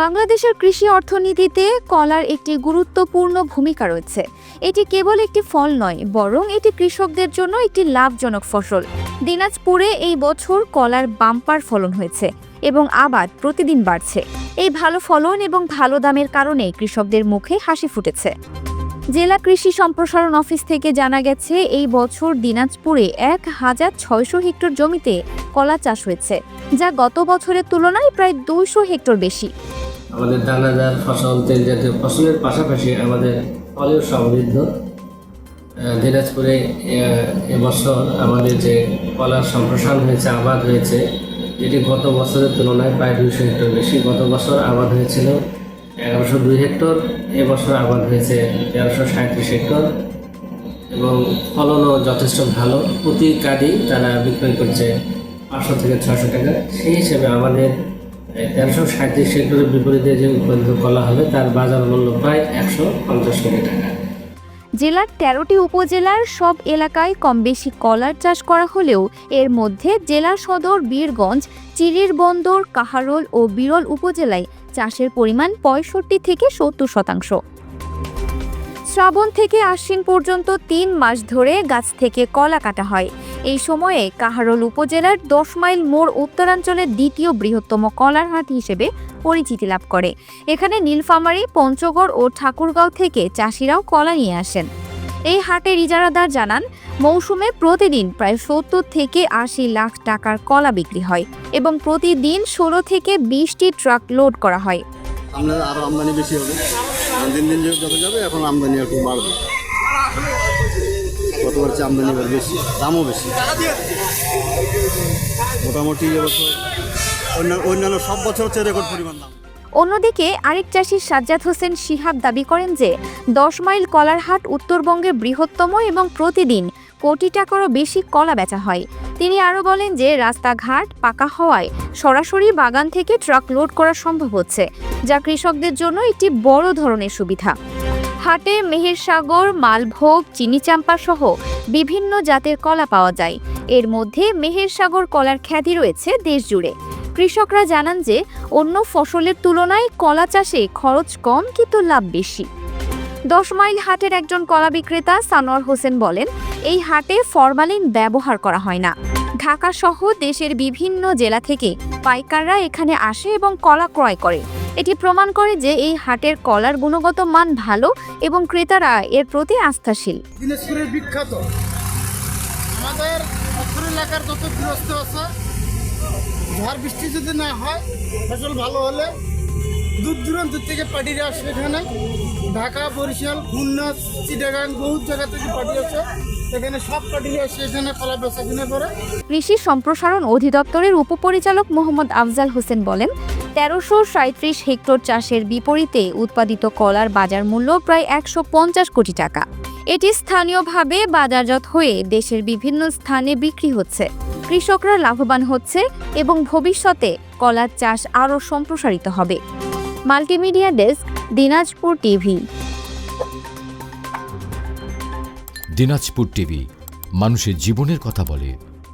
বাংলাদেশের কৃষি অর্থনীতিতে কলার একটি গুরুত্বপূর্ণ ভূমিকা রয়েছে। এটি কেবল একটি ফল নয়, বরং এটি কৃষকদের জন্য একটি লাভজনক ফসল। দিনাজপুরে এই বছর কলার বাম্পার ফলন হয়েছে এবং আবাদ প্রতিদিন বাড়ছে। এই ভালো ফলন এবং ভালো দামের কারণে কৃষকদের মুখে হাসি ফুটেছে। জেলা কৃষি সম্প্রসারণ অফিস থেকে জানা গেছে, এই বছর দিনাজপুরে ১,৬০০ হেক্টর জমিতে কলা চাষ হয়েছে, যা গত বছরের তুলনায় প্রায় ২০০ হেক্টর বেশি। আমাদের দানাদার ফসল, তেল জাতীয় ফসলের পাশাপাশি আমাদের ফলেও সমৃদ্ধ। দিনাজপুরে এবছর আমাদের যে কলার সম্প্রসারণ হয়েছে, আবাদ হয়েছে, এটি গত বছরের তুলনায় প্রায় ২০০ হেক্টর বেশি। গত বছর আবাদ হয়েছিল ১১০২ হেক্টর, এবছর আবাদ হয়েছে ১৩৩৭ হেক্টর এবং ফলনও যথেষ্ট ভালো। প্রতি কাঠি তারা বিক্রয় করছে ৫০০ থেকে ৬০০ টাকা। সেই হিসেবে আমাদের ১৩৩৭ হেক্টরের বিপরীতে যে উৎপাদিত কলা হবে তার বাজার মূল্য প্রায় ১৫০ কোটি টাকা। জেলার ১৩টি উপজেলার সব এলাকায় কম বেশি কলার চাষ করা হলেও এর মধ্যে জেলা সদর বীরগঞ্জ, চিরির বন্দর, কাহারোল ও বিরল উপজেলায় চাষের পরিমাণ ৬৫ থেকে ৭০%। শ্রাবণ থেকে আশ্বিন পর্যন্ত ৩ মাস ধরে গাছ থেকে কলা কাটা হয়। এই সময়ে কাহারোল উপজেলার ১০ মাইল মোড় উত্তরাঞ্চলের দ্বিতীয় বৃহত্তম কলার হাট হিসেবে পরিচিতি লাভ করে। এখানে নীলফামারী, পঞ্চগড় ও ঠাকুরগাঁও থেকে চাষিরাও কলা নিয়ে আসেন। এই হাটের ইজারাদার জানান, মৌসুমে প্রতিদিন প্রায় ৭০ থেকে ৮০ লাখ টাকার কলা বিক্রি হয় এবং প্রতিদিন ১৬ থেকে ২০টি ট্রাক লোড করা হয়। আরো আমদানি বেশি হবে, দিন দিন যত যাবে এখন আমদানি একটু বাড়বে। গতবার চেয়ে আমদানি এবার বেশি, দামও বেশি। মোটামুটি এবছর অন্যান্য সব বছর হচ্ছে রেকর্ড পরিমাণ দাম। অন্যদিকে আরেক চাষি সাজ্জাদ হোসেন শিহাব দাবি করেন যে ১০ মাইল কলার হাট উত্তরবঙ্গের বৃহত্তম এবং প্রতিদিন কোটি টাকারও বেশি কলা বেচা হয়। তিনি আরও বলেন যে রাস্তাঘাট পাকা হওয়ায় সরাসরি বাগান থেকে ট্রাক লোড করা সম্ভব হচ্ছে, যা কৃষকদের জন্য একটি বড় ধরনের সুবিধা। হাটে মেহেরসাগর, মালভোগ, চিনিচাম্পা সহ বিভিন্ন জাতের কলা পাওয়া যায়। এর মধ্যে মেহেরসাগর কলার খ্যাতি রয়েছে দেশ জুড়ে। কৃষকরা জানান যে অন্য ফসলের তুলনায় কলা চাষে খরচ কম কিন্তু লাভ বেশি। ১০ মাইল হাটের একজন কলা বিক্রেতা সানোয়ার হোসেন বলেন, এই হাটে ফরমালিন ব্যবহার করা হয় না। ঢাকা সহ দেশের বিভিন্ন জেলা থেকে পাইকাররা এখানে আসে এবং কলা ক্রয় করে। এটি প্রমাণ করে যে এই হাটের কলার গুণগত মান ভালো এবং ক্রেতারা এর প্রতি আস্থাশীল। দিনাজপুরের বিখ্যাত আমাদের অত্র এলাকার যত গৃহস্থ আছে, ঝড় বৃষ্টি যদি না হয়, ফসল ভালো হলে দূর দূরান্ত থেকে পার্টিরা আসে। এখানে ঢাকা, বরিশাল, খুলনা, চিটাগাং বহু জায়গা থেকে পার্টি আছে। এখানে সব পার্টিরা এসে এখানে কলা বেচা কিনা করে। কৃষি সম্প্রসারণ অধিদপ্তরের উপপরিচালক মোহাম্মদ আফজাল হোসেন বলেন, ১৩৩৭ হেক্টর চাষের বিপরীতে উৎপাদিত কলার বাজার মূল্য প্রায় ১৫০ কোটি টাকা। এটি স্থানীয়ভাবে বাজারজাত হয়ে দেশের বিভিন্ন স্থানে বিক্রি হচ্ছে। কৃষকরা লাভবান হচ্ছে এবং ভবিষ্যতে কলার চাষ আরও সম্প্রসারিত হবে। Multimedia desk, Dinajpur TV. Dinajpur TV মানুষের জীবনের কথা বলে।